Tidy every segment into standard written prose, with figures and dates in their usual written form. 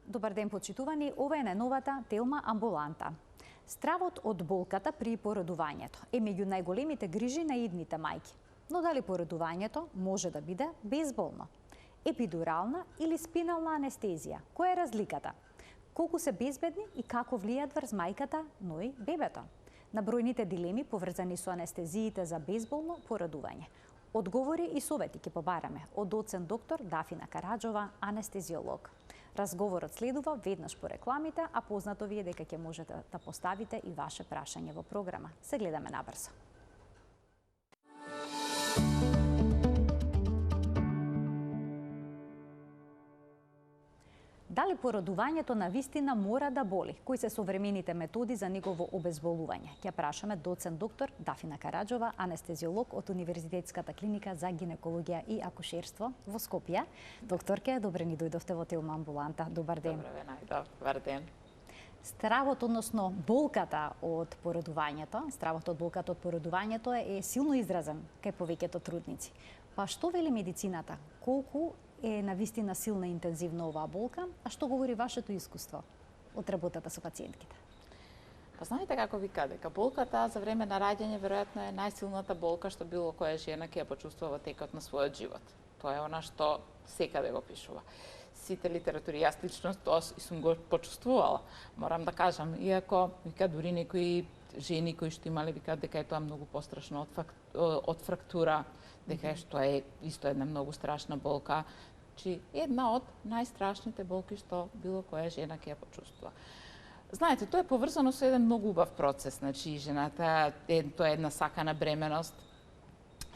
Добар ден, почитувани. Ова е најновата Телма амбуланта. Стравот од болката при породувањето е меѓу најголемите грижи на идните мајки. Но дали породувањето може да биде безболно? Епидурална или спинална анестезија? Која е разликата? Колку се безбедни и како влијаат врз мајката, но и бебето? На бројните дилеми поврзани со анестезиите за безболно породување. Одговори и совети ќе побараме од доцент доктор Дафина Караджова, анестезиолог. Разговорот следува веднаш по рекламите, а познато ви е дека ќе можете да поставите и ваше прашање во програма. Се гледаме набрзо. Дали породувањето на вистина мора да боли? Кои се современите методи за негово обезболување? Ќе прашаме доцент доктор Дафина Караджова, анестезиолог од Универзитетската клиника за гинекологија и акушерство во Скопје. Докторке, добре ни дојдовте во Телма амбуланта. Добар ден. Добар ден. Стравот, односно болката од породувањето е силно изразен кај повеќето трудници. Па што вели медицината? Колку е навистина силна и интензивна оваа болка, а што говори вашето искуство од работата со пациентките? Па знаете како ви дека болката за време на раѓање веројатно е најсилната болка што било која жена ќе ја почувствува во текот на својот живот. Тоа е она што секаде го пишува. Сите литератури, јас лично тоа и сум го почувствувала, морам да кажам, иако дури некои жени кои што имале викаат дека е тоа многу пострашно од фрактура, дека што е исто една многу страшна болка, че една од најстрашните болки што било која жена ќе ја почувствува. Знаете, тоа е поврзано со еден многу убав процес, значи жената тоа е една сакана бременост,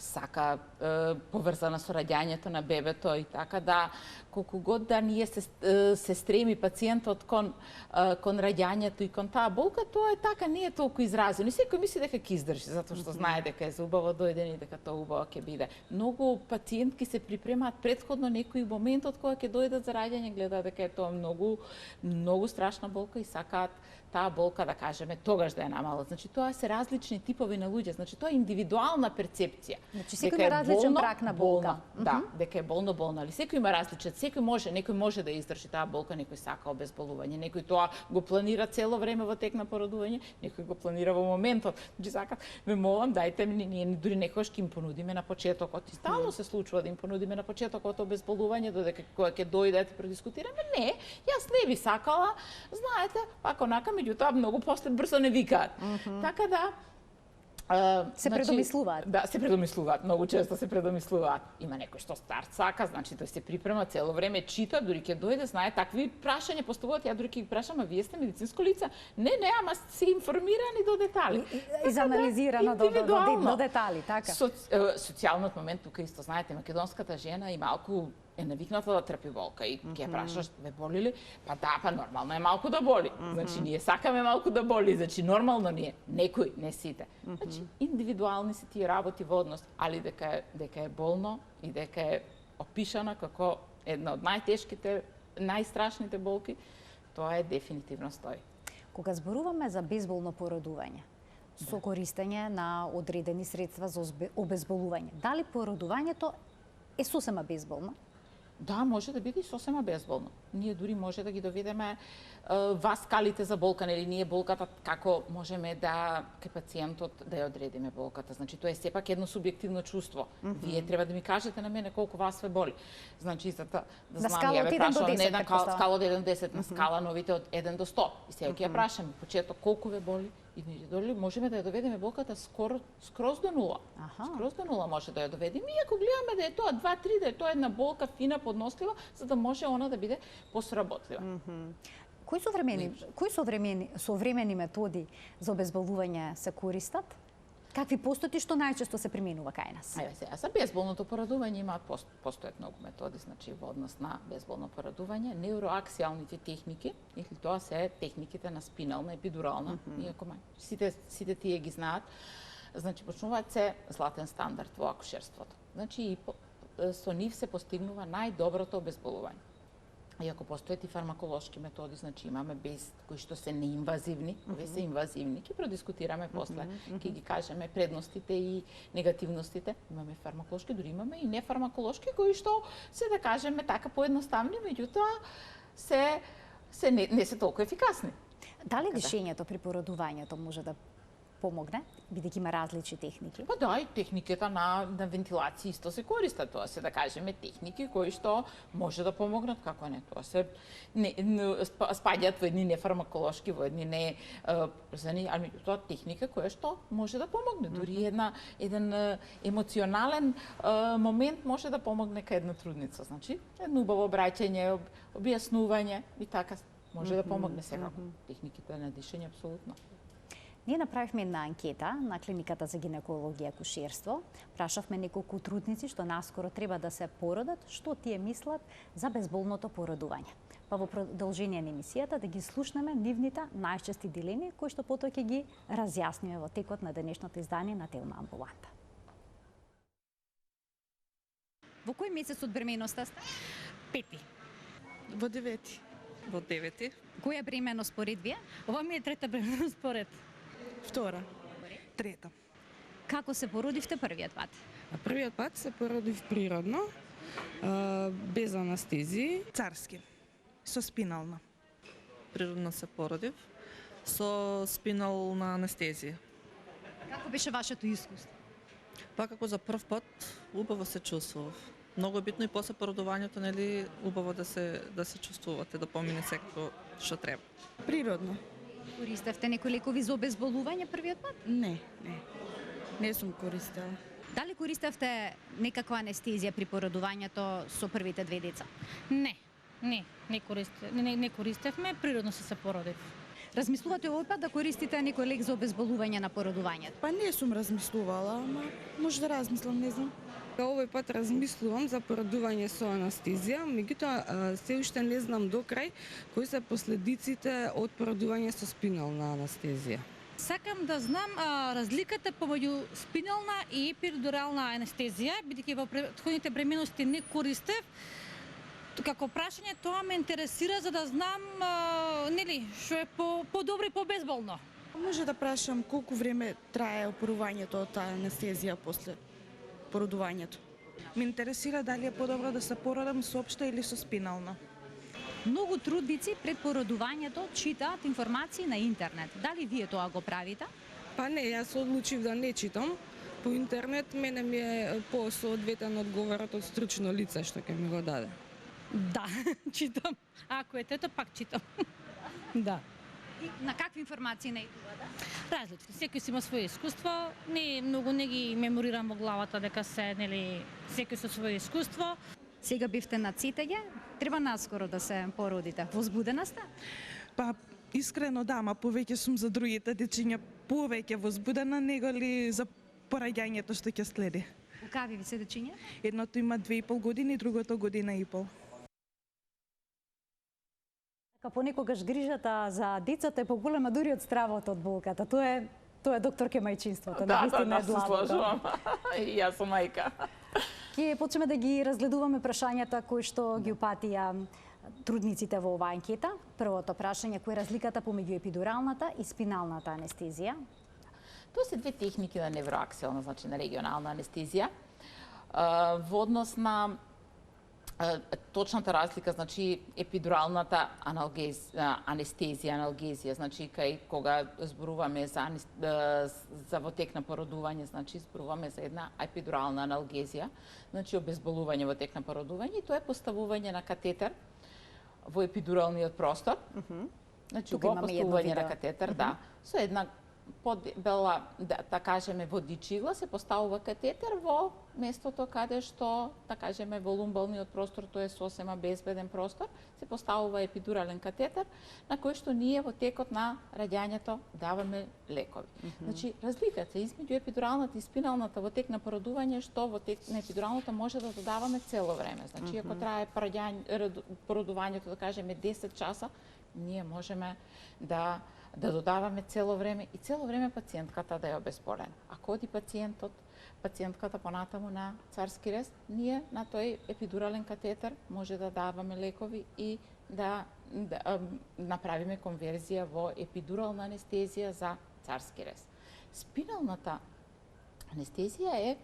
сака поврзана со раѓањето на бебето и така да колку год да ние се стреми пациентот кон раѓањето и кон таа болка, тоа е така, не е толку изразено. И секој мисли дека ќе издржи, затоа што знае дека е за убаво дојден и дека тоа убаво ќе биде. Многу пациентки се припремаат претходно некој момент од кога ќе дојдат за раѓање, гледаат дека е тоа многу страшна болка и сакаат таа болка, да кажеме, тогаш да ја намалат. Значи, тоа се различни типови на луѓе, значи, тоа е индивидуална перцепција. Значи, секој има различен прак на болка. Да, дека е болно, али секој има различен, некој може да издржи таа болка, некој сака обезболување, некој тоа го планира цело време во тек на породување, некој го планира во моментот. Значи, сака, ме молам, дајте ми, ние дури некогаш ќе им понудиме на почетокот. И стално се случува да им понудиме на почетокот обезболување, додека кога ќе дојдете предискутираме. Не, јас не би сакала, знаете, пак онака, меѓутоа многу после брзо не викаат. Така да се предомислуваат. Да, се предомислуваат, многу често се предомислуваат. Има некој што старт сака, значи тој се припрема цело време, чита, дури ќе дојде, знае такви прашања поставуваат, ја дури ќе ги прашам, а вие сте медицинско лице? Не, ама се информирани до детали. Изанализирано до детали, така. Социјалниот момент тука исто, знаете, македонската жена и малку е навикната да трпи болка и ќе прашаш, ве боли ли? Па да, па нормално е малку да боли. Значи, ние сакаме малку да боли, значи нормално ни е. Некој, не сите. Значи, индивидуални се тие работи во однос, али дека е болно и дека е опишана како една од најтешките, најстрашните болки, тоа е дефинитивно стои. Кога зборуваме за безболно породување, со користење на одредени средства за обезболување, дали породувањето е сосема безболно? Да, може да биде и сосема безболно. Ние дури може да ги доведеме скалите за болка, нели ние болката како можеме да кај пациентот да ја одредиме болката. Значи тоа е сепак едно субјективно чувство. Вие треба да ми кажете на мене колку вас ве боли. Значи за да знам, ја ве прашам на една скала од 1 до 10, на скала новите од 1 до 100. И сега ќе ја прашам почеток колку ве боли и дали можеме да ја доведеме болката скроз до нула. Скроз до нула може да ја доведеме, и ако гледаме да е тоа 2-3, да е тоа една болка фина, поднослива, за да може она да биде посработлива. Кои современи методи за обезболување се користат? Какви постојат и што најчесто се применува кај нас? Сега, за безболното породување постојат многу методи, значи во однос на безболно породување, неуроаксијалните техники, или тоа се техниките на спинална, епидурална, иако сите тие ги знаат, значи почнуваат се златен стандард во акушерството. Значи и со нив се постигнува најдоброто обезболување. Иако постојат и фармаколошки методи, значи имаме без кои што се неинвазивни, овие се инвазивни, ќе продискутираме после, ќе ги кажеме предностите и негативностите. Имаме фармаколошки, дури имаме и нефармаколошки кои што се, да кажеме така, поедноставни, меѓутоа се не се толку ефикасни. Дали дишењето при породувањето може да помогне, бидејќи има различни техники? Па да, и техниката на вентилација исто се користат. Тоа се, да кажеме, техники кои што може да помогнат, како не, тоа се спаѓаат во едни нефармаколошки, во едни не ами тоа техника која што може да помогне. Дури еден емоционален момент може да помогне кај една трудница. Значи, едно убаво обраќање, објаснување и така може да помогне секако. Техниките на дишење апсолутно. Ние направивме една анкета на клиниката за гинекологија и акушерство. Прашавме неколку трудници што наскоро треба да се породат, што тие мислат за безболното породување. Па во продолжение на емисијата да ги слушнеме нивните најчести дилеми кои што потоа ќе ги разјасниме во текот на денешното издание на Телма амбуланта. Во кој месец од бременоста сте? 5. Во 9. Во 9. Која бременост според вие? Ова ми е трета бременост според. 2. 3. Како се породивте првиот пат? Првиот пат се породив природно, без анестезии. Царски, со спинална. Природно се породив, со спинална анестезија. Како беше вашето искуство? Па како за прв пат, убаво се чувствував. Многу е битно и после породувањето, нели, убаво да се чувствувате, да помине секако што треба. Природно. Користевте некои лекови за обезболување првиот пат? Не. Не сум користела. Дали користевте некаква анестезија при породувањето со првите две деца? Не користевме, природно се породив. Размислувате овој пат да користите некој лек за обезболување на породувањето? Па не сум размислувала, ама може да размислам, не знам. Овој пат размислувам за породување со анестезија, меѓутоа се уште не знам до крај кои се последиците од породување со спинална анестезија. Сакам да знам разликата помеѓу спинална и епидурална анестезија, бидејќи во претходните бременности не користев. Како прашање тоа ме интересира за да знам нели што е подобро и побезболно. Може да прашам колку време трае опорувањето од таа анестезија после породувањето. Ме интересира дали е подобро да се породам со општа или со спинална. Многу трудници пред породувањето читаат информации на интернет. Дали вие тоа го правите? Па не, јас одлучив да не читам. По интернет мене ми е посоодветен одговорот од стручно лице што ќе ми го даде. Да, читам. Ако е тето, пак читам. Да. И на какви информации наидувате? Различни. Секој си има свое искуство. Многу не ги меморирам во главата дека се, нели, секој со свое искуство. Сега бивте на цитење, треба наскоро да се породите. Возбудена сте? Па искрено да, ама повеќе сум за другите дечиња повеќе возбудена него ли за пораѓањето што ќе следи. Какви ви се дечиња? Едното има 2,5 години, другото година и пол. Понекогаш грижата за децата е поголема дури од стравот од болката. Тоа е докторке мајчинството. Да, се сложувам. И јас сум мајка. Ќе почнеме да ги разгледуваме прашањата кои што ги упатија трудниците во оваа анкета. Првото прашање, која е разликата помеѓу епидуралната и спиналната анестезија? Тоа се две техники на невроаксијална, значи на регионална анестезија. Во однос на точната разлика, значи епидуралната анестезија, значи кај кога зборуваме за во тек на породување, значи зборуваме за една епидурална аналгезија, значи обезболување во тек на породување, и тоа е поставување на катетер во епидуралниот простор. Значи го поставување на катетер, да, со една подбела, да кажеме, водичила се поставува катетер во местото каде што, да кажеме, во лумбалниот простор, тоа е сосема безбеден простор, се поставува епидурален катетер на кој што ние во текот на раѓањето даваме лекови. Значи, разликата измеѓу епидуралната и спиналната во тек на породување што во тек на епидуралната може да додаваме цело време. Значи, ако трае породувањето, да кажеме, 10 часа, ние можеме да додаваме цело време и цело време пациентката да е обезболена. Ако оди пациентката понатаму на царски рез, ние на тој епидурален катетер може да даваме лекови и да направиме конверзија во епидурална анестезија за царски рез. Спиналната анестезија е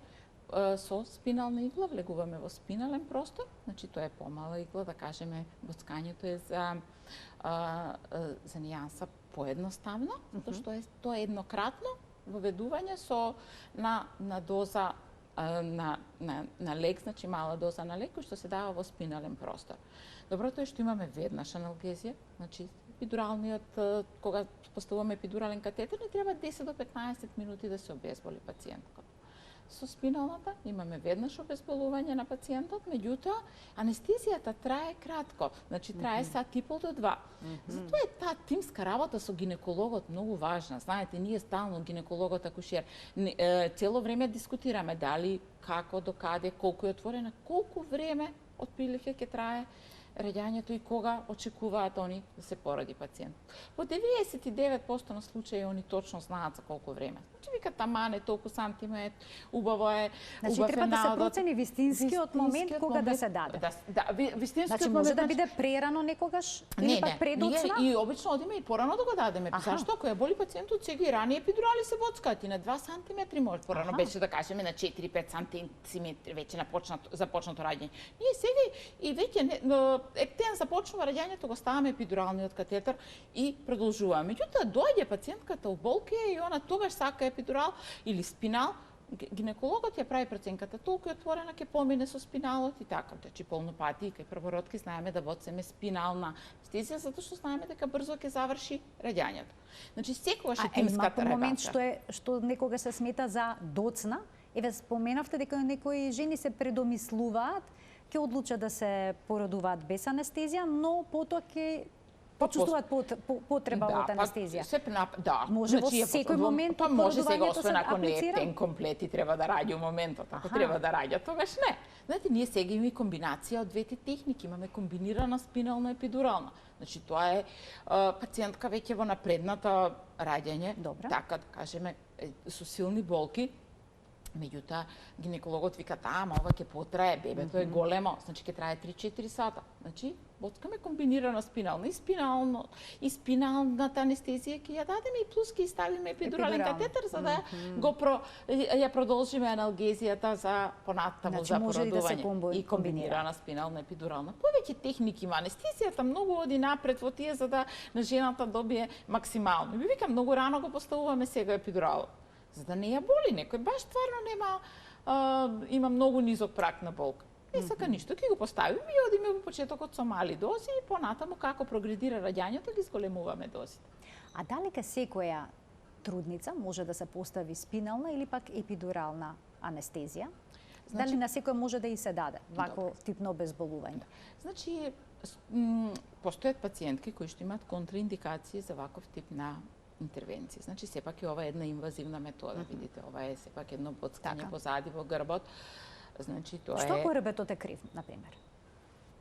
со спинална игла влегуваме во спинален простор, значи тоа е помала игла, да кажеме, боцкањето е за нијанса поедноставно, затоа што тоа е еднократно воведување на доза на лек, значи мала доза на лек, кој што се дава во спинален простор. Доброто е што имаме веднаш аналгезија, значи кога поставуваме епидурален катетер, не треба 10 до 15 минути да се обезболи пациентот. Со спиналната имаме веднаш обезболување на пациентот, меѓутоа анестезијата трае кратко, значи трае сат и пол до 2. Затоа е таа тимска работа со гинекологот многу важна. Знаете, ние стално гинекологот акушер цело време дискутираме дали, како, докаде, колку е отворена, колку време отприлike ќе трае раѓањето и кога очекуваат они да се породи пациент. Во 99% на случаи они точно знаат за колку време. Значи викат таман е толку сантиметр, убаво е, значи треба да се процени вистинскиот момент кога да се даде. Да, вистинскиот значи може да биде прерано некогаш или пак предоцна? И обично одиме и порано да го дадеме. Зашто ако ја боли пациентот сега и ранije епидурали се боцкаат и на 2 сантиметри може порано беше да кажеме на 4-5 сантиметри веќе започнато раѓање. Ние сега и веќе ептен започнува раѓањето, го ставаме епидуралниот катетер и продолжуваме. Меѓутоа доаѓа пациентката у болка и она тогаш сака епидурал или спинал, гинекологот ја прави проценката толку е отворена ќе помине со спиналот и така. Значи полно пати и кај првородки знаеме да боцеме спинална анестезија затоа што знаеме дека брзо ќе заврши раѓањето. Значи секогаш е тимската работа. Момент што некога се смета за доцна, еве споменавте дека некои жени се предомислуваат, ќе одлучат да се породуваат без анестезија, но потоа ќе почувствуваат потреба од анестезија. Да. Може во секој момент од може сега, породувањето освен се ако не е аплицира? тен комплет и треба да раѓа у моментот. Ако треба да раѓа, тогаш не. Знаете, ние сега имаме комбинација од двете техники. Имаме комбинирана спинална епидурална. Значи, тоа е пациентка веќе во напредната раѓање, така да кажеме, со силни болки. Меѓутоа, гинекологот вика, ама ова ќе потрае, бебето е големо, значи ќе трае 3-4 сата. Значи, боцкаме комбинирана спинална и спиналната анестезија ќе ја дадеме и плюс ќе ставиме епидурален катетер за да ја продолжиме аналгезијата за понатаму за породување и комбинирана спинална епидурална. Повеќе техники има. Анестезијата многу оди напред во тие за да на жената добие максимално. Би викам, многу рано го поставуваме сега епидурал, за да не ја боли некој, баш стварно има многу низок прак на болка. Не сака ништо, ќе го поставиме и одиме во почетокот со мали дози и понатаму како прогредира раѓањето ги зголемуваме дозите. А дали ке секоја трудница може да се постави спинална или пак епидурална анестезија? Дали на секој може да и се даде вако тип на обезболување? Значи, постојат пациентки кои што имаат контраиндикации за ваков тип на интервенции. Значи, сепак е ова една инвазивна метода, видите, ова е сепак едно боцкање позади во грбот. Значи, тоа е... Што ако рбетот е крив, например?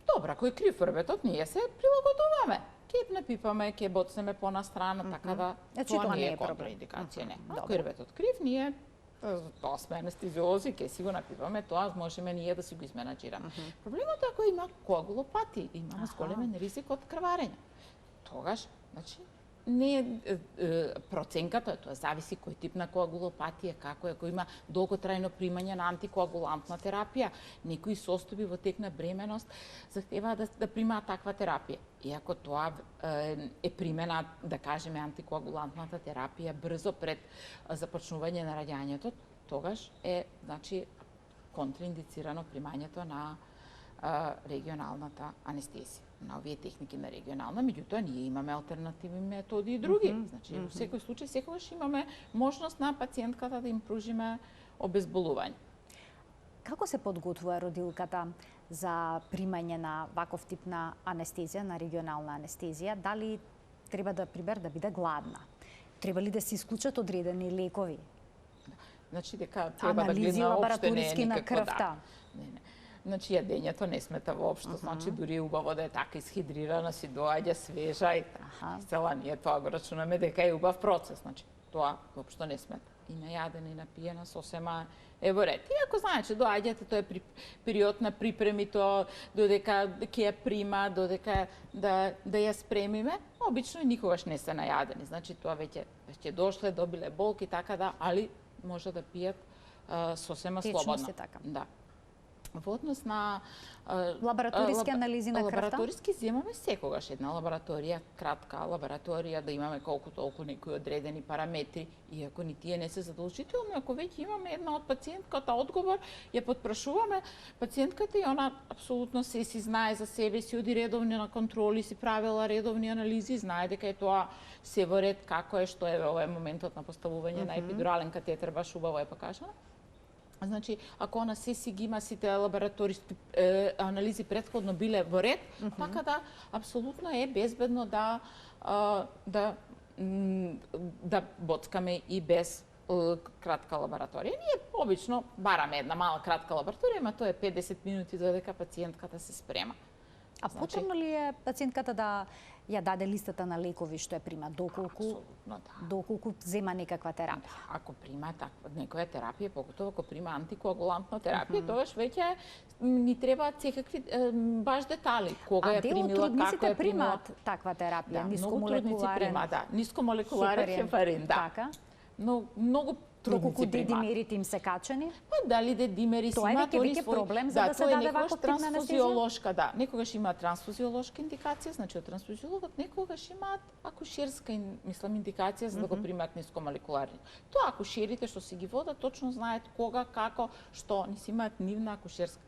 Добро, ако е крив рбетот, ние се прилагодуваме. Ќе напипаме, ќе боцнеме понастрана, така да тоа не е контраиндикација, не. Ако е рбетот крив, ние тоа сме анестезиолози, ќе си го напипаме, тоа можеме ние да си го изменаџираме. Проблемот е ако има коагулопати, имаме зголемен ризик од крварење. Тогаш, значи, не е проценката, тоа зависи кој тип на коагулопатија, како е, ако има долготрајно примање на антикоагулантна терапија, некои состојби во тек на бременост захтеваат да примаат таква терапија. И ако тоа е примена, да кажеме, антикоагулантната терапија брзо пред започнување на раѓањето, тогаш е, значи, контраиндицирано примањето на регионалната анестезија, на овие техники на регионална, меѓутоа ние имаме алтернативни методи и други. Значи, во секој случај секогаш имаме можност на пациентката да им пружиме обезболување. Како се подготвува родилката за примање на ваков тип на анестезија, на регионална анестезија? Дали треба да биде гладна? Треба ли да се исклучат одредени лекови? Значи, дека треба да анализи гледа лабораториски на крвта? Не. Значи, јадењето не смета воопшто, значи дури убаво да е така исхидрирана, си доаѓа свежа и цела ние тоа го рачунаме дека е убав процес, значи тоа воопшто не смета. И на јадене и на пиена сосема е во ред. И ако знаете, доаѓате, тоа е период на припреми, тоа додека ќе ја прима, додека да ја спремиме, обично никогаш не се најадени. Значи тоа веќе дошле, добиле болки, така да, али може да пијат сосема Течност слободно. и така. Да. Во однос на Лабораториски анализи на крвта? Лабораториски земаме секогаш една лабораторија, кратка лабораторија, да имаме колку толку некои одредени параметри, иако ни тие не се задолжителни. Ако веќе имаме една од пациентката одговор, ја потпрашуваме пациентката и она апсолутно се си знае за себе си, оди редовни на контроли, си правила редовни анализи, знае дека е тоа се во ред, како е, што е ова е моментот на поставување на епидурален катетер, баш убаво е покажано. Значи, ако она се си ги има сите лабораториски анализи претходно биле во ред, така да апсолутно е безбедно да боцкаме и без кратка лабораторија. Ние обично бараме една мала кратка лабораторија, ама тоа е 50 минути додека пациентката се спрема. А потребно ли е пациентката да ја даде листата на лекови што ја прима, доколку зема некаква терапија? Ако прима некоја терапија, поготово ако прима антикоагулантна терапија, тогаш веќе ни требаат секакви баш детали, кога ја примила, како ја примила. примаат таква терапија, нискомолекуларен, нискомолекуларен хепарин, така. Но многу Доколку дедимерите им се качени? Па дали дедимери си имаат тоа е веќе проблем за да се даде ваков тип на трансфузиолошка, да. Некогаш имаат трансфузиолошка индикација, значи од трансфузиологот, некогаш имаат акушерска индикација за да го примаат нискомолекуларни. Тоа акушерите што си ги водат точно знаат кога, како, што не си имаат нивна акушерска.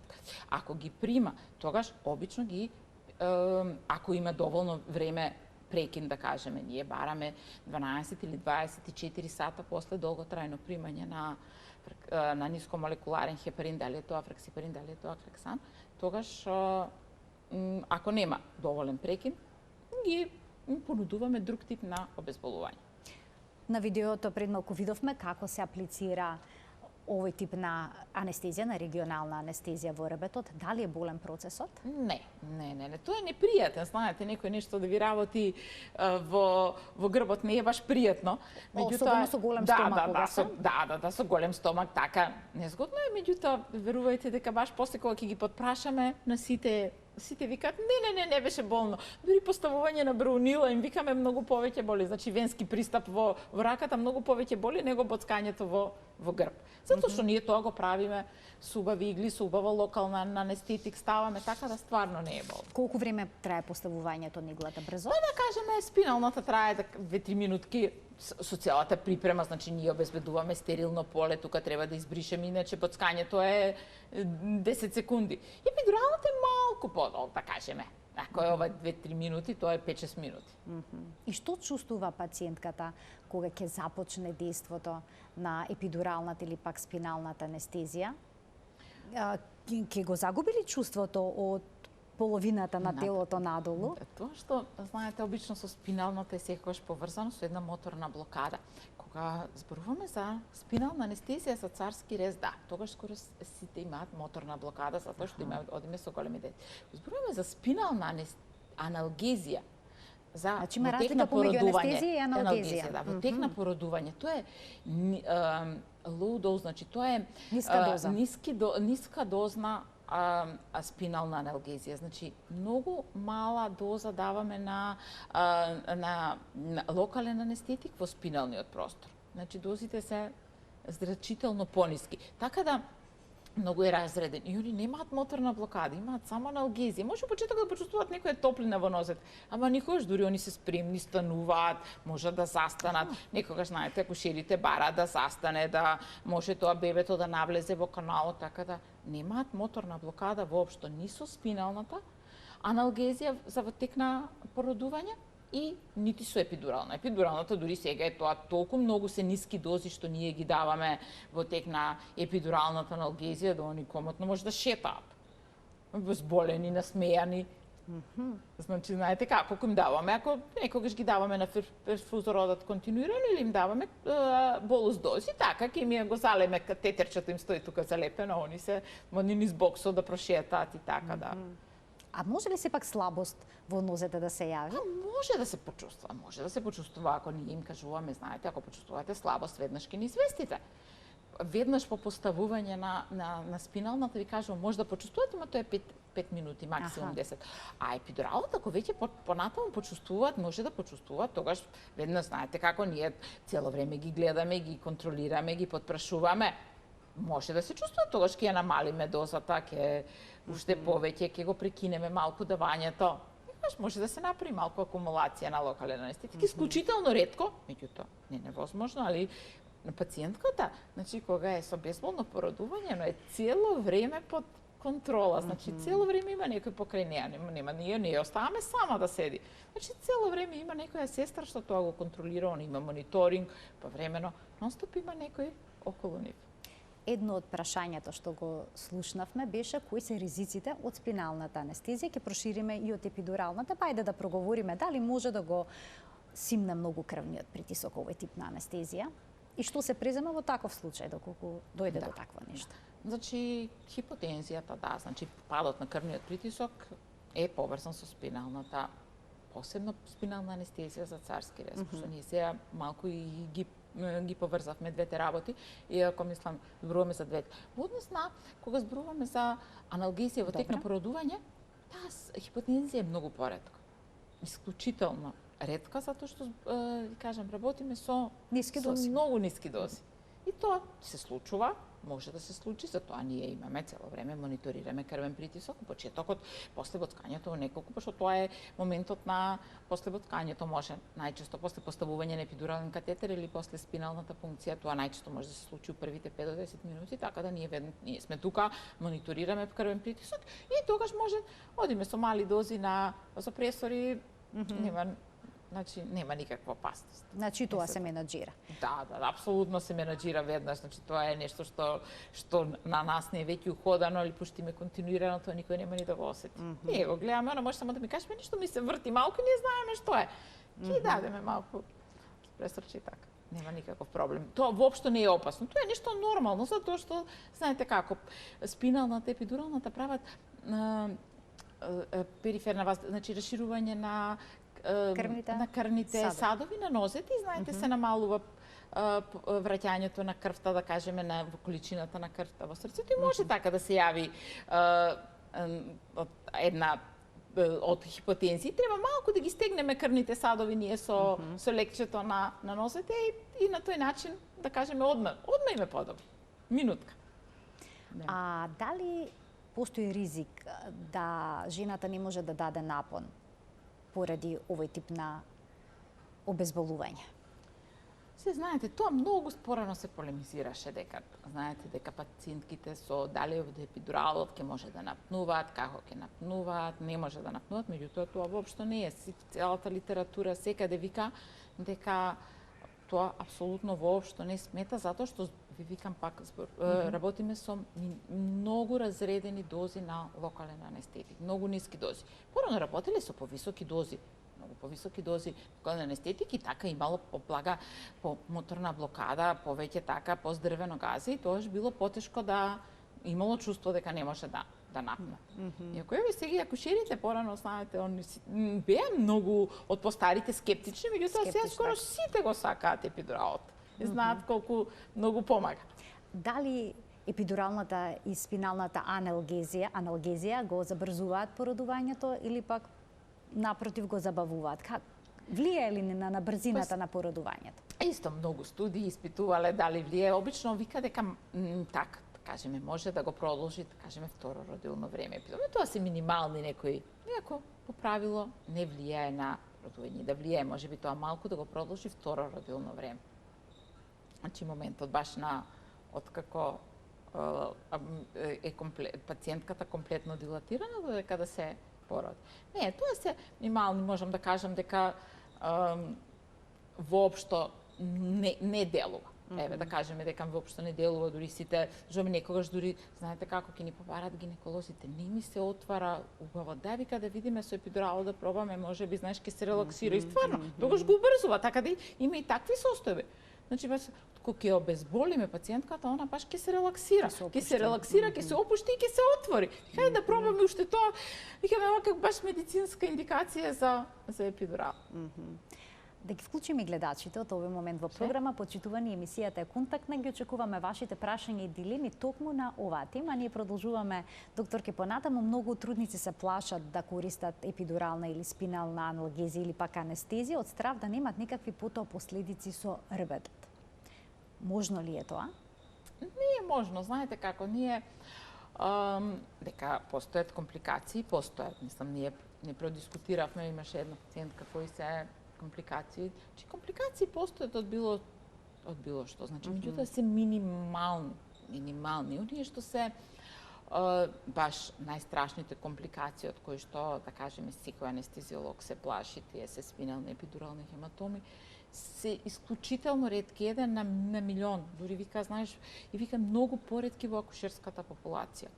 Ако ги прима, тогаш обично ги ако има доволно време прекин, да кажеме, ние бараме 12 или 24 сата после долготрајно примање на нискомолекуларен хепарин, дали е тоа фраксипарин, дали е тоа клексан, тогаш ако нема доволен прекин, ги понудуваме друг тип на обезболување. На видеото пред малку видовме како се аплицира овој тип на анестезија, на регионална анестезија во ребетот. Дали е болен процесот? Не. Тоа е непријатен. Знаете, некој нешто да ви работи во грбот не е баш пријатно. Особено со голем стомак. Да, со голем стомак, така незгодно е. Меѓутоа, верувајте дека баш после кога ќе ги потпрашаме на сите викаат, не беше болно. Дури поставување на браунила им викаме многу повеќе боли. Значи, венски пристап во раката многу повеќе боли него боцкањето во грб. Затоа што ние тоа го правиме со убави игли, со убава локална анестетик, ставаме така да стварно не е болно. Колку време трае поставувањето на иглата? Брзо? Па да кажеме, спиналната трае 2-3 минутки со целата припрема, значи ние обезбедуваме стерилно поле, тука треба да избришеме, иначе боцкањето е 10 секунди. Епидуралната е малку подолго, да кажеме. Ако е ова 2-3 минути, тоа е 5-6 минути. И што чувствува пациентката кога ќе започне дејството на епидуралната или пак спиналната анестезија? Ќе го загуби ли чувството од половината на телото надолу? Тоа што, знаете, обично со спиналната е секогаш поврзано со една моторна блокада. Кога зборуваме за спинална анестезија за царски рез, да, тогаш скоро сите имаат моторна блокада, затоа што одиме со големи деца. Зборуваме за спинална аналгезија, за значи има разлика помеѓу анестезија и аналгезија. Да, во тек на породување. Тоа е low dose, значи тоа е ниска дозна спинална аналгезија. Значи, многу мала доза даваме на локален анестетик во спиналниот простор. Значи, дозите се значително пониски. Така да, многу е разреден. И они немаат моторна блокада, имаат само аналгезија. Може почеток да почувствуваат некоја топлина во нозет, ама никогаш дури они се спремни, стануваат, можат да застанат. Некогаш, знаете, акушерите бараат да застане, да може тоа бебето да навлезе во каналот, така да немаат моторна блокада воопшто ни со спиналната аналгезија за во тек на породување и нити со епидурална. Епидуралната дури сега е тоа толку многу се ниски дози што ние ги даваме во тек на епидуралната аналгезија да они комотно може да шетаат. Возболени, насмејани. Значи, знаете како им даваме? Ако некогаш ги даваме на перфузородот континуирано или им даваме болус дози, така ќе ми го залеме катетерчето им стои тука залепено, они низ боксот да прошетаат и така да. А може ли сепак слабост во нозете да се јави? Може да се почувствува ако ние им кажуваме, знаете, ако почувствувате слабост, веднаш ќе ни известите. Веднаш по поставување на спиналната ви кажувам, може да почувствувате, но тоа е 5 минути, максимум 10. А епидуралната, ако веќе понатаму почувствуваат, може да почувствуваат, тогаш веднаш знаете како ние цело време ги гледаме, ги контролираме, ги потпрашуваме. може да се чувствува тогаш ќе ја намалиме дозата, ќе уште повеќе, ќе го прекинеме малку давањето. Може да се направи малку акумулација на локален анестетик, исклучително ретко, меѓутоа не невозможно, али на пациентката, значи кога е со безболно породување, но е цело време под контрола, значи цело време има некој покрај неа, нема ние не ја оставаме сама да седи. Значи цело време има некоја сестра што тоа го контролира, он има мониторинг, повремено, нонстоп има некој околу нив. Едно од прашањето што го слушнавме беше кои се ризиците од спиналната анестезија, ќе прошириме и од епидуралната, па ајде да проговориме дали може да го симне многу крвниот притисок овој тип на анестезија и што се презема во таков случај доколку дојде до такво нешто. Значи хипотензијата, да, значи падот на крвниот притисок е поврзан со спиналната, посебно спинална анестезија за царски рез, што ние сега малку и ги поврзавме двете работи, иако мислам зборуваме за двете. Во однос на кога зборуваме за аналгезија во тек на породување, таа хипотензија е многу поретка. Исклучително ретка, затоа што кажам, работиме со ниски дози. Многу ниски дози. И тоа се случува, може да се случи, затоа ние имаме цело време мониторираме крвен притисок, почетокот, после воткањето неколку, пошто тоа е моментот на после воткањето, може најчесто после поставување на епидурален катетер или после спиналната пункција, тоа најчесто може да се случи у првите 5 до 10 минути, така да ние сме тука, мониторираме крвен притисок и тогаш може одиме со мали дози на вазопресори, нема никаква опасност. Значи тоа се менаџира. Да, апсолутно се менаџира веднаш, значи тоа е нешто што на нас не е веќе уходано, или пуштиме континуирано, тоа никој нема ни да го осети. Ние го гледаме, она може само да ми кажеме нешто ми се врти малку, ние знаеме што е. Ќе дадеме малку пресрчи така. Нема никаков проблем. Тоа воопшто не е опасно. Тоа е нешто нормално, затоа што знаете како спиналната, епидуралната прават периферна значи расширување на крвните садови на нозете и знаете се намалува враќањето на крвта, да кажеме, на количината на крвта во срцето и може така да се јави една од хипотензии. Треба малку да ги стегнеме крвните садови ние со лекчето на нозете и на тој начин, да кажеме, одма им е подобро. Минутка. А дали постои ризик да жената не може да даде напон поради овој тип на обезболување? Се знаете, тоа многу спорано се полемизираше дека пациентките со дали од епидуралот ќе може да напнуваат, како ќе напнуваат, не може да напнуваат, меѓутоа тоа воопшто не е. Целата литература секаде вика дека тоа апсолутно воопшто не смета, затоа што ви викам пак, работиме со многу разредени дози на локален анестетик, многу ниски дози. Порано работеле со повисоки дози, многу повисоки дози локален анестетик и така имало по моторна блокада, повеќе така, поздрвено гази и тоаш било потешко да имало чувство дека не може да напне. Иако еве сега акушерите порано, знаете, они беа многу од постарите скептични, меѓутоа сега скоро сите го сакаат епидуралот. И знаат колку многу помага. Дали епидуралната и спиналната аналгезија го забрзуваат породувањето или пак напротив го забавуваат? Влијае ли на брзината на породувањето? Исто многу студии испитувале дали влијае. Обично вика дека така, кажеме, може да го продолжи, кажеме, второ родилно време. Тоа се минимални некои, иако по правило не влијае на родување. Да влијае, можеби тоа малку да го продолжи второ родилно време. Значи моментот баш на откако е пациентката комплетно дилатирана додека да се породи. Не, тоа се минимални, можам да кажам дека воопшто не делува. Еве да кажеме дека воопшто не делува, дури сите, некогаш дури знаете како ќе ни побарат гинеколозите, не ми се отвара убаво. Да вика да видиме со епидурало да пробаме, можеби знаеш ќе се релаксира и стварно, тогаш го убрзува, така да има и такви состојби. Значи, кога ќе обезболиме пациентката, она баш ќе се релаксира. Ќе се релаксира, ќе се опушти и ќе се отвори. Хајде да пробаме уште тоа. Викаме, како баш медицинска индикација за епидурал. Да ги вклучиме гледачите од овој момент во програма. Почитувани, емисијата е контактна. Ги очекуваме вашите прашања и дилеми токму на оваа тема. Ние продолжуваме, докторке, понатаму. Многу трудници се плашат да користат епидурална или спинална аналгезија или пак анестезија од страв да немат никакви потоа последици со рбд. Можно ли е тоа? Не е можно, знаете како, ние дека постојат компликации, постојат. Мислам, ние не продискутиравме, имаше една пациентка кои се компликации. Чи компликации постојат од било што. Значи, меѓутоа се минимални. Оние што се баш најстрашните компликации од кои што, да кажеме, секој анестезиолог се плаши, тие се спинални епидурални хематоми, се исклучително ретки, еден на милион. Дури вика, знаеш, и вика многу поретки во акушерската популација.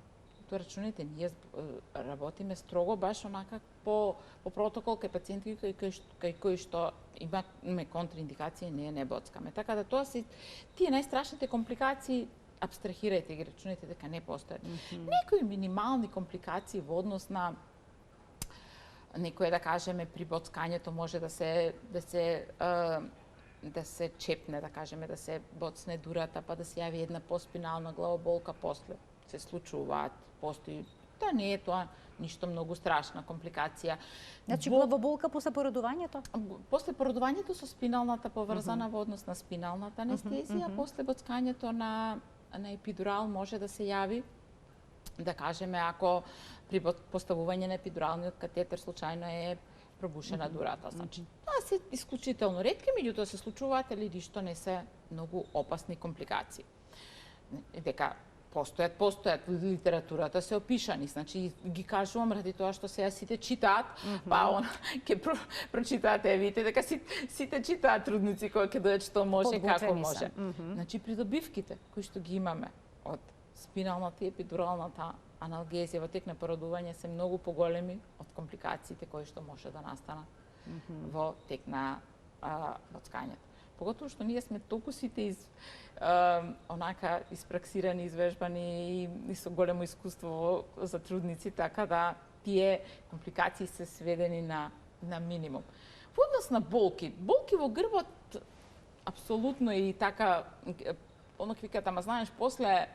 Тоа рачунете, ние работиме строго баш онака по протокол кај пациенти кај кои што имаме контраиндикации, ние не боцкаме. Така да тоа се тие најстрашните компликации апстрахирајте ги, рачунете дека не постојат. Некои минимални компликации во однос на некој, да кажеме, при боцкањето може да се чепне, да кажеме, да се боцне дурата, па да се јави една поспинална главоболка после. Се случуваат, постои. Да не е тоа ништо многу страшна компликација. Значи главоболка после породувањето? После породувањето со спиналната поврзана во однос на спиналната анестезија, после боцкањето на епидурал може да се јави, да кажеме, ако при поставување на епидуралниот катетер случајно е пробушена дурата. Значи, тоа се исклучително ретки, меѓутоа се случуваат или ништо не се многу опасни компликации. Дека постојат литературата се опишани, значи ги кажувам ради тоа што сега сите читаат, па ќе прочитаат, видите дека сите читаат трудници кои ќе дојдат што може, како може. Значи придобивките кои што ги имаме од спиналната и епидуралната аналгезија во тек на породување се многу поголеми од компликациите кои што може да настанат во тек на боцкањето. Поготово што ние сме толку сите онака испраксирани, извежбани и со големо искуство за трудници, така да тие компликации се сведени на минимум. Во однос на болки во грбот апсолутно и така оно ќе викат, ама знаеш, после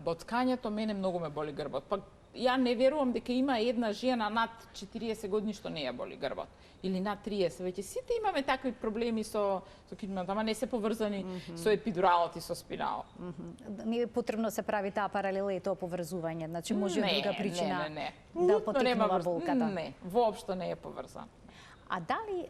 боцкањето мене многу ме боли грбот. Па ја не верувам дека има една жена над 40 години што не ја боли грбот. Или над 30. Веќе сите имаме такви проблеми со кидмат, ама не се поврзани со епидуралот и со спиналот. Не е потребно се прави таа паралела и тоа поврзување, значи може и друга причина да потекнува болката. Не, воопшто не е поврзан. А дали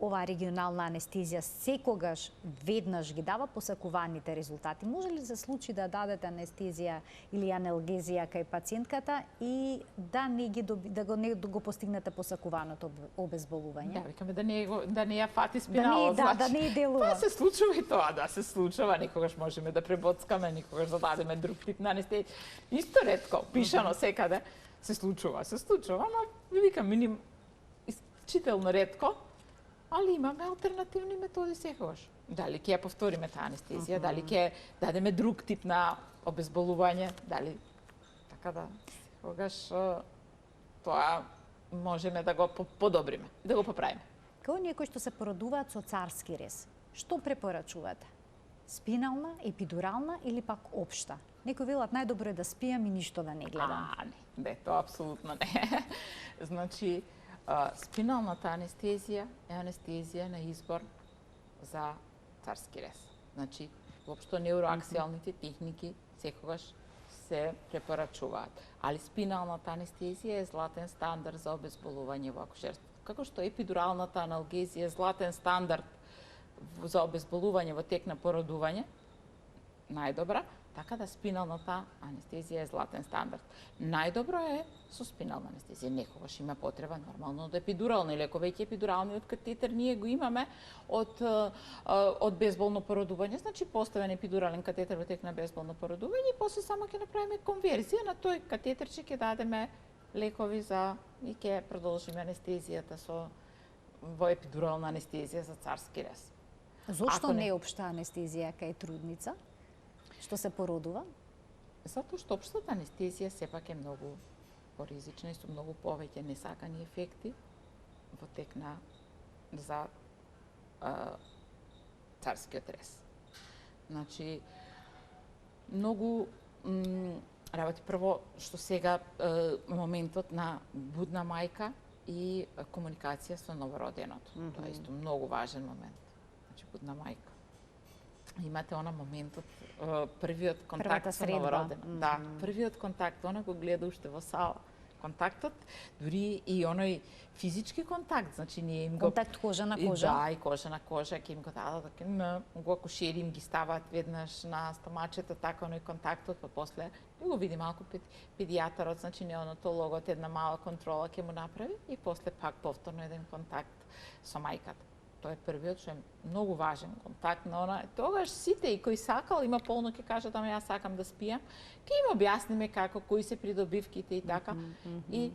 оваа регионална анестезија секогаш веднаш ги дава посакуваните резултати? Може ли се случи да дадете анестезија или аналгезија кај пациентката и да не го постигнете посакуваното обезболување? Да, викаме да не ја фати спиналот, да не делува. Тоа се случува и тоа, да се случува, некогаш можеме да пребоцкаме, некогаш да дадеме друг тип на анестезија. Исто ретко, пишано секаде, се случува, ама викам исклучително ретко. Али имаме алтернативни методи секогаш. Дали ќе ја повториме таа анестезија, дали ќе дадеме друг тип на обезболување, дали така да секогаш тоа можеме да го подобриме, да го поправиме. Као оние кои што се породуваат со царски рез, што препорачувате? Спинална, епидурална или пак општа? Некои велат најдобро е да спијам и ништо да не гледам. Не, тоа апсолутно не. Значи, спиналната анестезија е анестезија на избор за царски рез. Значи, воопшто неуроаксијалните техники секогаш се препорачуваат. Али спиналната анестезија е златен стандард за обезболување во акушерството. Како што епидуралната аналгезија е златен стандард за обезболување во тек на породување, најдобра, така да спиналната анестезија е златен стандард. Најдобро е со спинална анестезија. Некогаш има потреба нормално од епидурална, или ако веќе епидуралниот катетер ние го имаме од безболно породување, значи поставен епидурален катетер во тек на безболно породување и после само ќе направиме конверзија на тој катетерче, ќе дадеме лекови и ќе продолжиме анестезијата во епидурална анестезија за царски рез. Зошто не е општа анестезија кај трудница? Што се породува? Затоа што општата анестезија сепак е многу поризична и со многу повеќе несакани ефекти во тек за царскиот рез. Значи, многу работи прво што сега моментот на будна мајка и комуникација со новороденото. Тоа е исто многу важен момент. Значи, будна мајка. имате она моментот, првиот Првата контакт со средба. новородена. Да, првиот контакт, она го гледа уште во сала. Контактот, дури и оној физички контакт, значи ние им го... Контакт кожа на кожа. Да, и кожа на кожа, ќе им го дадат, го акушери им ги ставаат веднаш на стомачето, така оној контактот, па после и го види малку педијатарот, значи неонатологот, една мала контрола ќе му направи и после пак повторно еден контакт со мајката. Тоа е првиот, што е многу важен контакт на она. Тогаш сите и кој сакал, има полно ќе кажат, ама јас сакам да спијам, ќе им објасниме како, кои се придобивките и така. И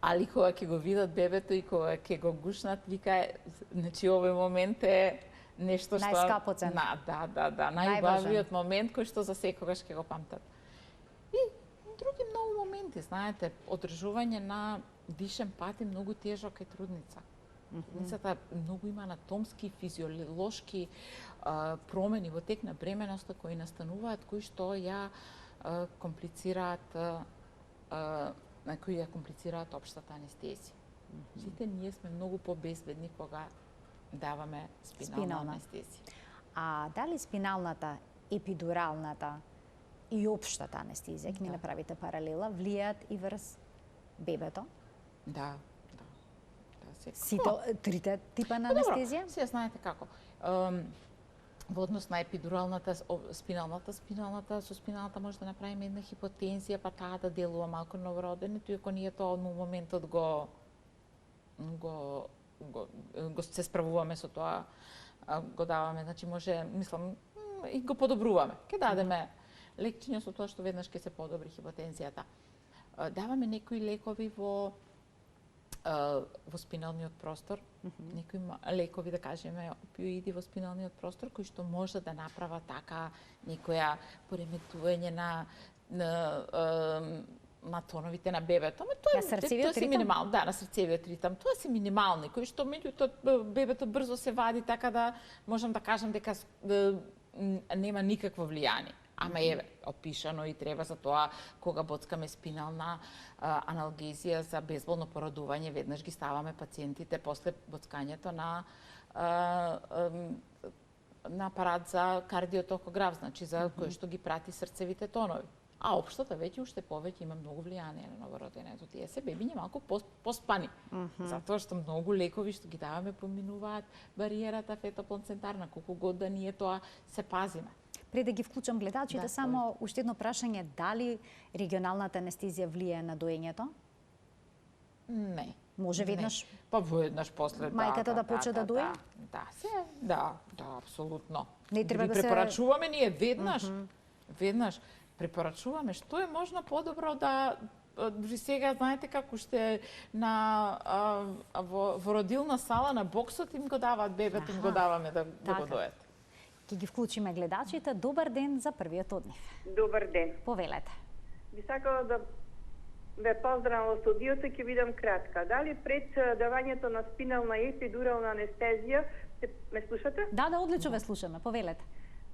али кога ќе го видат бебето и кога ќе го гушнат, вика, значи овој момент е нешто што Најскапоцен. Да, најважниот момент кој што за секогаш ќе го памтат. И други многу моменти, знаете, одржување на дишен пат е многу тежок е трудница. Трудницата многу има анатомски, физиолошки промени во тек на бременоста кои настануваат, кои што ја комплицираат кои ја комплицираат општата анестезија. Сите ние сме многу побезбедни кога даваме спинална анестезија. А дали спиналната, епидуралната и општата анестезија, ќе ми направите паралела, влијаат и врз бебето? Да. Сите трите типа на анестезија? Сега знаете како. Во однос на епидуралната, спиналната, со спиналната може да направиме една хипотензија, па таа да делува малку новороденето, иако ние тоа во моментот го се справуваме со тоа, го даваме, значи може, мислам, и го подобруваме. Ке дадеме лечење со тоа што веднаш ќе се подобри хипотензијата. Даваме некои лекови во спиналниот простор, некои лекови, да кажеме, опиоиди во спиналниот простор, кои што може да направат така некоја пореметување на тоновите на бебето. На срцевиот ритам? Минимално, да, на срцевиот ритам. Тоа се минимални, кои што меѓутоа бебето брзо се вади, така да можам да кажам дека нема никакво влијание. Ама еве, опишано и треба за тоа кога боцкаме спинална аналгезија за безболно породување, веднаш ги ставаме пациентите после боцкањето на апарат за кардиотокограф, значи за кој што ги прати срцевите тонови. А општата веќе уште повеќе има многу влијание на новороденето. Тие се бебиња малку поспани. Затоа што многу лекови што ги даваме поминуваат бариерата фетоплацентарна, колку год да ние тоа се пазиме. Пред да ги вклучам гледачите, само уште едно прашање, дали регионалната анестезија влијае на доењето? Не. Може веднаш? Па веднаш после мајката да почне да дои? Да, апсолутно. Не треба да се препорачуваме ние веднаш препорачуваме што е можно подобро да дури сега знаете како ще во родилна сала на боксот им го даваат бебето, им го даваме да го дојат. Ќе ги вклучиме гледачите. Добар ден за првиот однив. Добар ден. Повелете. Би сакала да ве поздравам во студиото, ќе бидам кратка. Дали пред давањето на спинална и епидурална анестезија, ме слушате? Да, одлично ве слушаме. Повелете.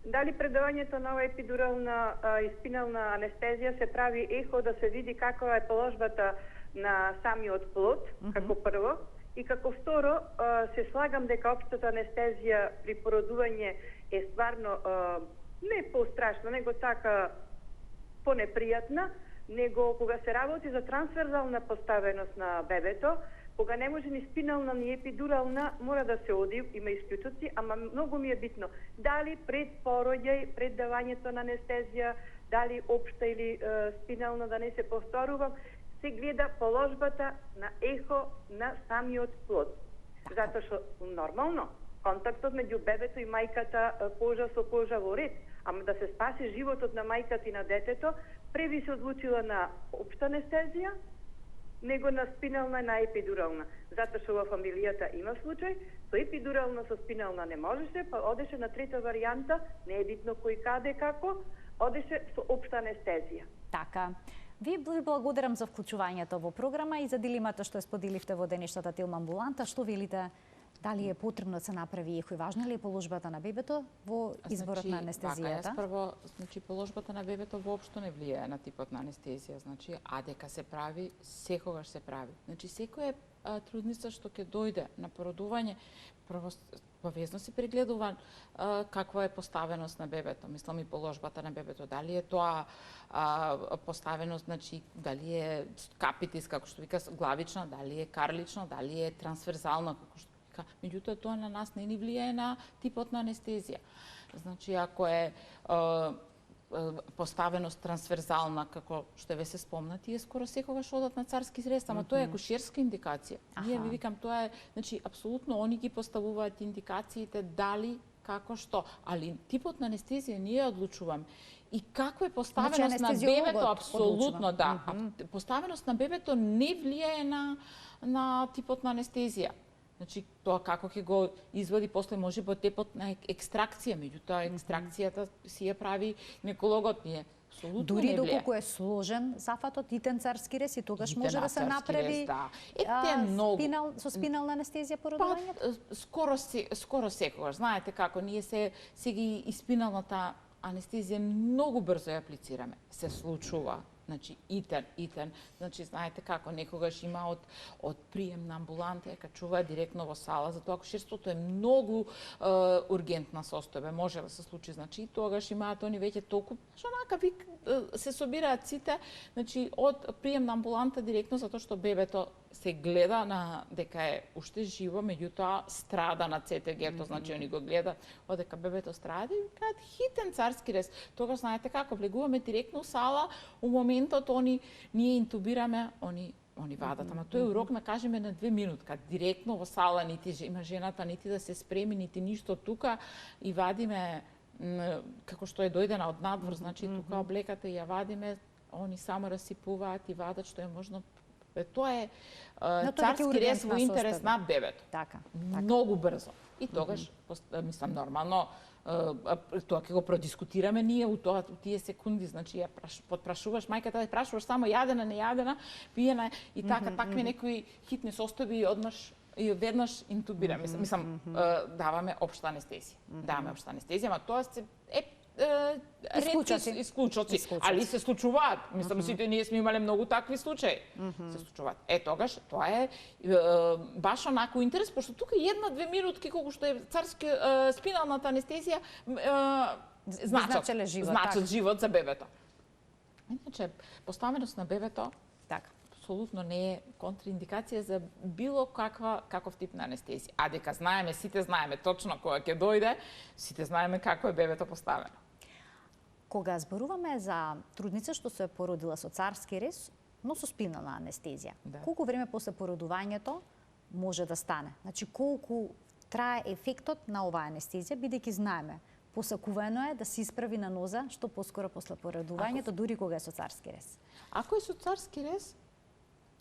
Дали пред давањето на ова епидурална и спинална анестезија се прави ехо да се види каква е положбата на самиот плод, како прво, и како второ, се слагам дека општата анестезија при породување е стварно не пострашна, него така понепријатна, него кога се работи за трансверзална поставеност на бебето, кога не може ни спинална ни епидурална, мора да се оди, има исклучоци, ама многу ми е битно. Дали пред пороѓај, пред давањето на анестезија, дали општа или спинална, да не се повторувам, се гледа положбата на ехо на самиот плод. Затоа што нормално контактот меѓу бебето и мајката, кожа со кожа во ред, ама да се спаси животот на мајката и на детето, преби се одлучила на општа анестезија, него на спинална и на епидурална. Затоа што во фамилијата има случај, со епидурална, со спинална не можеше, па одеше на трета варијанта, не е битно кој каде како, одеше со општа анестезија. Така. Ви благодарам за вклучувањето во програма и за дилемата што ја споделивте во денешната Телма амбуланта. Што велите? Дали е потребно да се направи ехо и важна ли е положбата на бебето во изборот на анестезијата? Јас прво, положбата на бебето воопшто не влијае на типот на анестезија, а дека се прави, секогаш се прави. Секој е трудница што ќе дојде на породување, прво повезно се прегледува каква е поставеност на бебето, мислам и положбата на бебето, дали е тоа поставеност, значи дали е капитис, како што вика, главична, дали е карлична, дали е трансверзална, како што вика. Меѓутоа тоа на нас не ни влијае на типот на анестезија. Значи ако е поставеност трансверзална, како што ве се спомна, тие скоро секогаш одат на царски рез, ама тоа е акушерска индикација. Ние ви викам, тоа е, значи, апсолутно они ги поставуваат индикациите дали, како што, али типот на анестезија ние одлучуваме. И каква е поставеност на бебето, апсолутно да. Поставеност на бебето не влијае на типот на анестезија. Значи, тоа како ќе го извади после може по тепот на екстракција, меѓутоа екстракцијата си ја прави гинекологот, ние апсолутно дури не влијае. доколку е сложен зафатот, итен царски рез, и тогаш може да се направи со спинална анестезија породувањето? Скоро секогаш. Знаете како, ние се ги и спиналната анестезија многу брзо ја аплицираме. Се случува. Значи, итен. Значи, знаете како, некогаш има од приемна амбуланта, ја качува директно во сала, затоа акушерството е многу ургентна состојба, може да се случи, значи, и тогаш имаат они веќе толку, онака, се собираат сите, значи, од приемна амбуланта директно, затоа што бебето се гледа на дека е уште живо, меѓутоа страда на ЦТГ-то, значи они го гледаат, одека бебето страда и кажат хитен царски рез. Тогаш знаете како, влегуваме директно у сала, у моментот ние интубираме, они вадат, ама тој урок на кажеме на 2 минутка, директно во сала, нити има жената, нити да се спреми, нити ништо тука и вадиме како што е дојдена од надвор, значи тука облеката и ја вадиме, они само расипуваат и вадат што е можно. Тоа е царски рез во интерес на бебето. Така. Многу брзо. И тогаш, мислам, нормално, тоа ќе го продискутираме ние у тие секунди, значи ја подпрашуваш мајката, ја прашуваш само јадена, нејадена, пиена и така, такви некои хитни состојби и одмаш и веднаш интубираме. Мислам, даваме општа анестезија. Даваме општа анестезија, ама тоа е исклучоци, али се случуваат. Мислам, сите ние сме имале многу такви случаи. Се случуваат. Тоа е баш онако интерес, пошто тука 1-2 минутки, колку што е царски спиналната анестезија, значат живот за бебето. Иначе, поставеност на бебето, така, апсолутно не е контраиндикација за било каков тип на анестезија. А дека знаеме, сите знаеме точно кога ќе дојде, сите знаеме како е бебето поставено. Кога зборуваме за трудница што се породила со царски рез, но со спинална анестезија, колку време после породувањето може да стане? Значи, колку трае ефектот на оваа анестезија, бидејќи знаеме, посакувано е да се исправи на ноза што поскоро после породувањето, дури кога е со царски рез. Ако е со царски рез,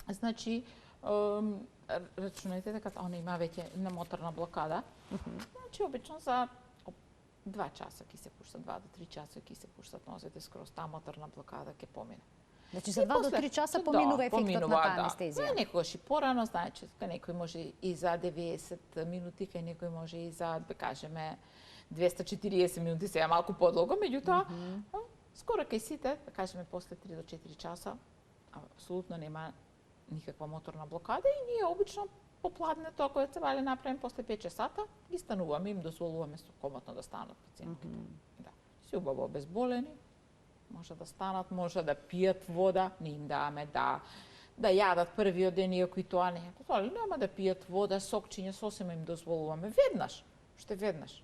значи, рачунајте дека она има веќе на моторна блокада, значи, обично за 2 часа ќе се пушта, 2 до 3 часа ќе се пуштат нозете скроз, таа моторна блокада ќе помине. Значи за 2 до 3 часа поминува ефектот на таа анестезија. Некогаш и порано, знаете, некој може и за 90 минути, кај некој може и за, да кажеме, 240 минути, сега малку подолго, меѓутоа, скоро кај сите, да кажеме, после 3 до 4 часа, апсолутно нема никаква моторна блокада и ние обично попладнето, ако се вали направим после 5 часата, ги стануваме, им дозволуваме комотно да станат пациентките. Да. Си убаво обезболени, може да станат, може да пијат вода, не им даваме да јадат првиот ден, иако и тоа не е позволено, нема да пијат вода, сокчиња, сосема им дозволуваме. Веднаш, уште веднаш.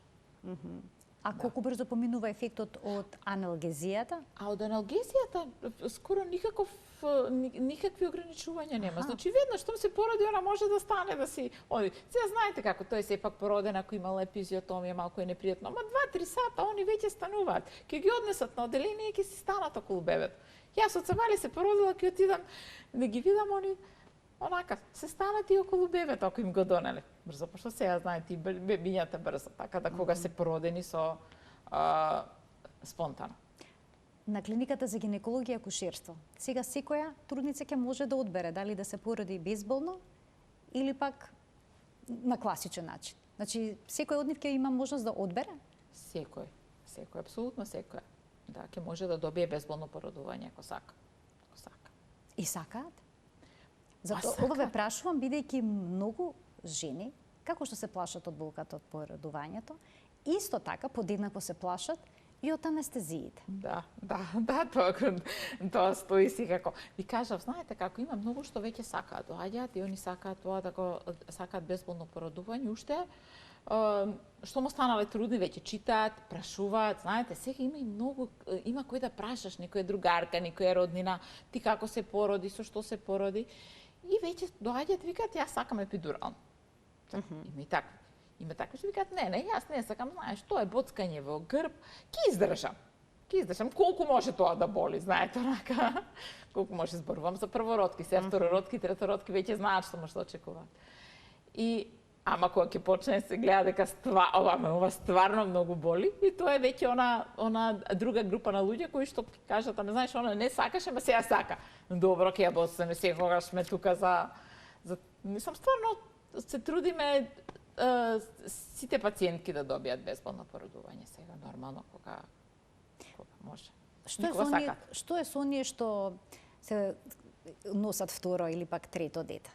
А колку брзо поминува ефектот од аналгезијата? А од аналгезијата скоро никакви ограничувања нема. Значи веднаш што се породи, она може да стане да си оди. Сега знаете како тој сепак породен, ако имала епизиотомија, малку е непријатно, ама 2-3 сата они веќе стануваат. Ќе ги однесат на оделение и ќе си станат околу бебето. Јас од самали се породила, ќе отидам да ги видам, они онака се станат и околу бебето ако им го донеле. Брзо, пошто сега знаете и бебињата брзо, така да кога се породени со спонтано. На клиниката за гинекологија и акушерство, сега секоја трудница ќе може да одбере дали да се породи безболно или пак на класичен начин. Значи, секој од нив ќе има можност да одбере? Секој, апсолутно секој. Да, ќе може да добие безболно породување ако сака. И сакаат? Затоа сака. ова ве прашувам бидејќи многу жени како што се плашат од болката од породувањето, исто така подеднакво се плашат и од анестезиите. Тоа стои си како. Ви кажав, знаете како има многу што веќе сакаат, доаѓаат и они сакаат тоа да го сакаат безболно породување, уште што му станале трудни, веќе читаат, прашуваат, знаете, сега има и многу, има кој да прашаш, некоја другарка, некоја роднина, ти како се породи, со што се породи, и веќе доаѓаат и викаат, јас сакам епидурално. Има и такви. Има такви што викаат, не, јас не сакам, знаеш, тоа е боцкање во грб, ќе издржам, колку може тоа да боли, знаете, онака, колку може зборувам за првородки, сега второродки, третородки веќе знаат што може да очекуваат. И ама кога ќе почне се гледа дека ова стварно многу боли, и тоа е веќе она друга група на луѓе кои што кажат, ама знаеш, она не сакаше, ама сега сака. Добро, ќе ја боцнеме, секогаш сме тука за мислам стварно се трудиме сите пациентки да добијат безболно породување сега нормално кога може. Што е со оние што се носат второ или пак трето дете?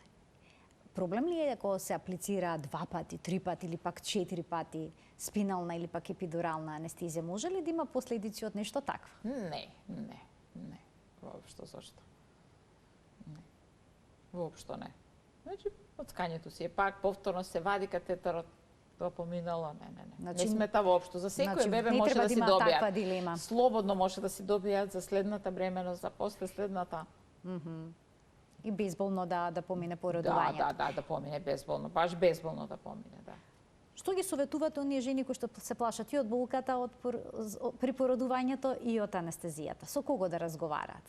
Проблем ли е ако се аплицира 2 пати, 3 пати или пак 4 пати спинална или пак епидурална анестезија? Може ли да има последици од нешто такво? Не. Воопшто зашто? Не. Воопшто не. Значи, отскањето си е пак, повторно се вади катетерот, тоа поминало, не. Значи, не смета воопшто. За секој бебе не може треба да си има добијат. таква дилема. Слободно може да си добијат за следната бременост, за после следната. И безболно да помине породувањето. Да помине безболно, баш безболно да помине, да. Што ги советувате оние жени кои што се плашат и од болката при породувањето и од анестезијата? Со кого да разговараат?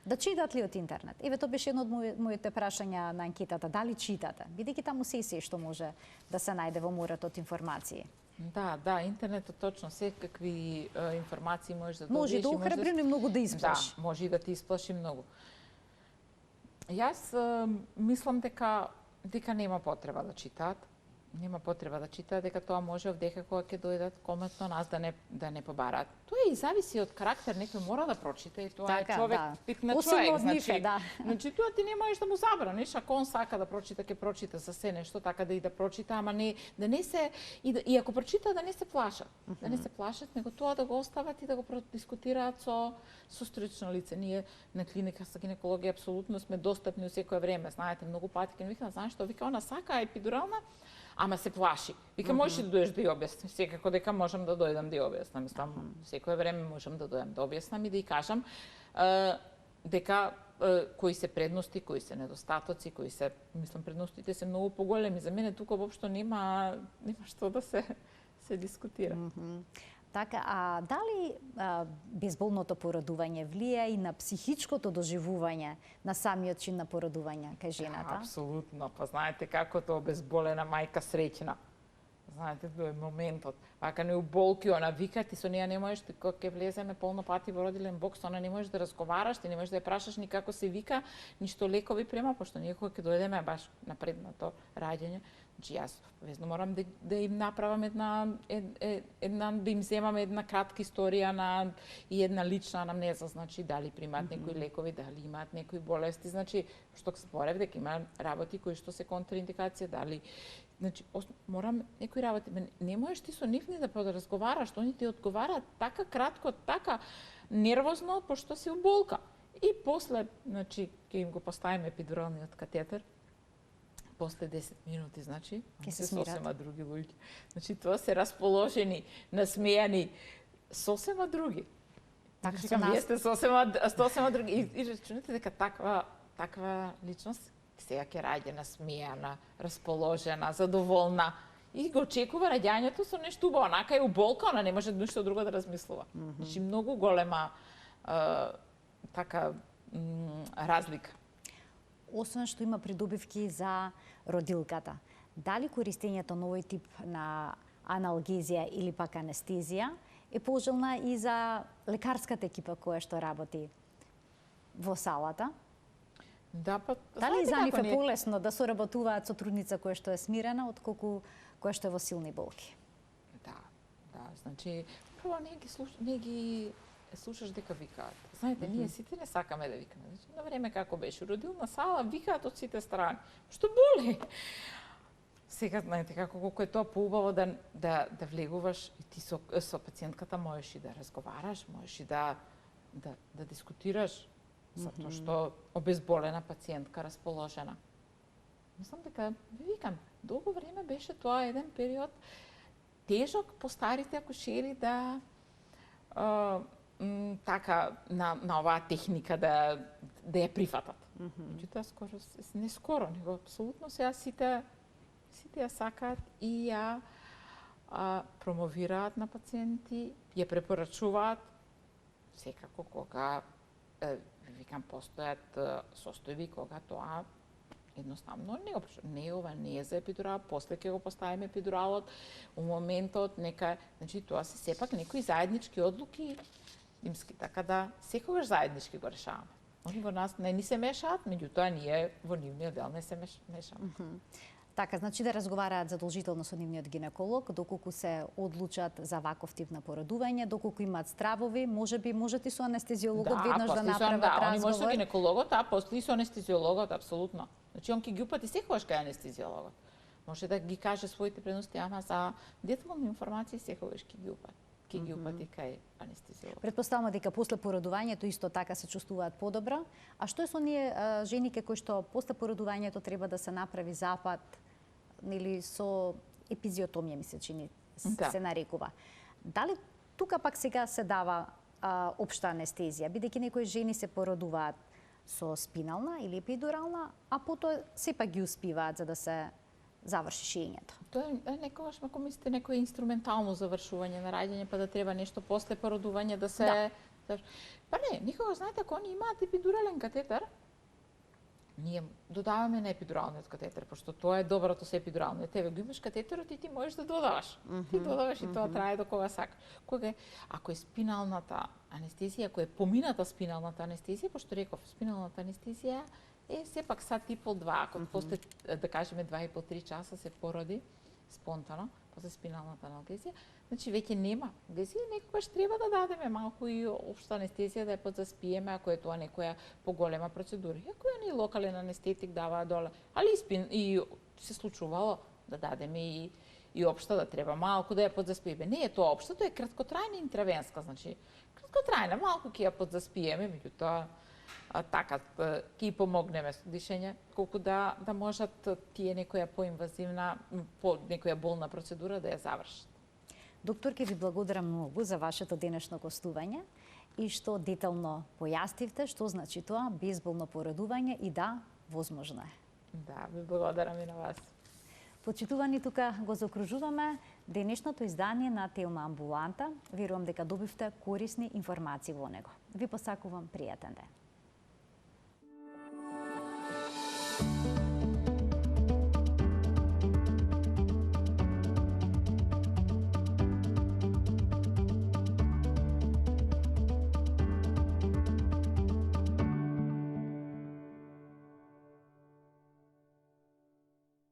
Да читат ли од интернет? Еве тоа беше едно од моите прашања на анкетата, дали читате? Бидејќи таму се што може да се најде во морето од информации. Да, интернетот точно секакви информации можеш да добиеш. Може да охрабри, но и многу да исплаши. Да, може и да ти исплаши многу. Јас мислам дека нема потреба да читаат. Нема потреба да читаат, дека тоа може овдека кога ќе дојдат кометно нас да не побараат. Тоа и зависи од карактер, некој мора да прочита и тоа така, е човек, тип на човек, значи тоа ти не можеш да му забраниш, ако он сака да прочита, ќе прочита за се нешто, така да прочита, ама не да не се и ако прочита да не се плашат. Да не се плашат, него тоа да го остават и да го продискутираат со стручно лице. Ние на клиника за гинекологија апсолутно сме достапни во секое време. Знаете, многу пати ќе ми викаат, знаеш што, вика, она сака епидурална, ама се плаши. Вика, можеш да дојдеш да ја објасниш, секако дека можам да дојдам да ја објаснам. Мислам, секое време можам да дојдам да објаснам и да ја кажам дека кои се предности, кои се недостатоци, кои се, мислам, предностите се многу поголеми. За мене тука воопшто нема што да се дискутира. Така, а дали безболното породување влија и на психичкото доживување на самиот чин на породување кај жената? Апсолутно, па знаете како тоа безболена мајка среќна. Знаете, тоа е моментот. Вака не уболки, она вика, ти со неја не можеш, кога ќе влеземе полно пати во родилен бокс, она не можеш да разговараш, ти не можеш да ја прашаш ни како се вика, ништо лекови према, пошто ние кога ќе дојдеме баш на предното раѓање, значи јас везно морам да им направам да им земам една кратка историја и една лична анамнеза, значи дали примаат некои лекови, дали имаат некои болести, значи што зборев дека има работи кои што се контраиндикација, дали значи морам некои работи, не можеш ти со нив ни да разговараш, они ти одговараат така кратко, така нервозно, пошто си у болка. И после, значи, ќе им го поставиме епидуралниот катетер, после 10 минути, значи, се сосема други луѓе. Значи, тоа се расположени, насмејани, сосема други. Така значи, со нас. Вие сте сосема други. И рачунете дека таква личност сега ќе раѓа насмејана, расположена, задоволна и го очекува раѓањето со нешто убаво. Онака е уболка, она не може ништо друго да размислува. Значи, многу голема така разлика. Освен што има придобивки за родилката, дали користењето на овој тип на аналгезија или пак анестезија е пожелна и за лекарската екипа која што работи во салата? Да, па Дали за нив е полесно да соработуваат со трудница која што е смирена, отколку која што е во силни болки? Да, значи, прво не ги слушаш дека викаат. Знаете, ние сите не сакаме да викаме. Значи, на време како беше родилна сала, викаат од сите страни. Што боли? Сега, знаете, колку е тоа поубаво да влегуваш и ти со пациентката можеш и да разговараш, можеш и да дискутираш, затоа што обезболена пациентка расположена. Мислам дека, ви викам, долго време беше тоа еден период тежок по старите акушери да така на оваа техника да ја прифатат. Меѓутоа не скоро, него апсолутно сега сите ја сакаат и ја промовираат на пациенти, ја препорачуваат секако кога викам постојат состојби кога тоа едноставно не ова не е за епидурал, после ќе го поставиме епидуралот, у моментот нека, значи тоа се сепак некои заеднички одлуки имски, така да секогаш заеднички го решаваме. Они во нас не ни се мешаат, меѓутоа ние во нивниот дел не се мешаме. Така, значи да разговараат задолжително со нивниот гинеколог, доколку се одлучат за ваков тип на поредување, доколку имаат стравови, можете и со анестезиологот веднаш да направат разговор. Они може со гинекологот, а после и со анестезиологот, апсолутно. Значи, он ќе ги упати секогаш кај анестезиологот. Може да ги каже своите предности, ама за детални информации секогаш ќе ги упати кај анестезиолог. Претпоставаме дека после поредувањето исто така се чувствуваат подобро. А што е со оние женике кои што после поредувањето треба да се направи запад, нели со епизиотомија ми се чини се нарекува. Дали тука пак сега се дава општа анестезија, бидејќи некои жени се поредуваат со спинална или епидурална, а потоа сепак ги успиваат за да се заврши шиењето. Тоа е некогаш, ако мислите, некое инструментално завршување на раѓање, па да треба нешто после породување да се... Па не, никога, знаете, ако они имаат епидурален катетер, ние додаваме на епидуралниот катетер, пошто тоа е доброто со епидуралниот. Тебе го имаш катетерот и ти можеш да додаваш. Ти додаваш и тоа трае до кога сакаш. Ако е спиналната анестезија, ако е помината спиналната анестезија, пошто реков, спиналната анестезија е сепак сат и пол, два, ако после, да кажеме, 2,5-3 часа се породи спонтано, после спиналната анестезија, значи веќе нема анестезија, некогаш треба да дадеме малку и општа анестезија да ја подзаспиеме, ако е тоа некоја поголема процедура. Иако е ни локален анестетик дава доле, али и се случувало да дадеме и општа, да треба малку да ја подзаспиеме. Не е тоа општа, тоа е краткотрајна интравенска, значи краткотрајна, малку ќе ја подзаспиеме, меѓутоа така ќе помогнеме со дишење, колку да можат тие некоја поинвазивна, некоја болна процедура да ја завршат. Доктор, ќе ви благодарам многу за вашето денешно гостување и што детално појаснивте што значи тоа безболно поредување и да, возможно е. Да, ви благодарам и на вас. Почитувани, тука го заокружуваме денешното издание на Телма Амбуланта. Верувам дека добивте корисни информации во него. Ви посакувам пријатен ден.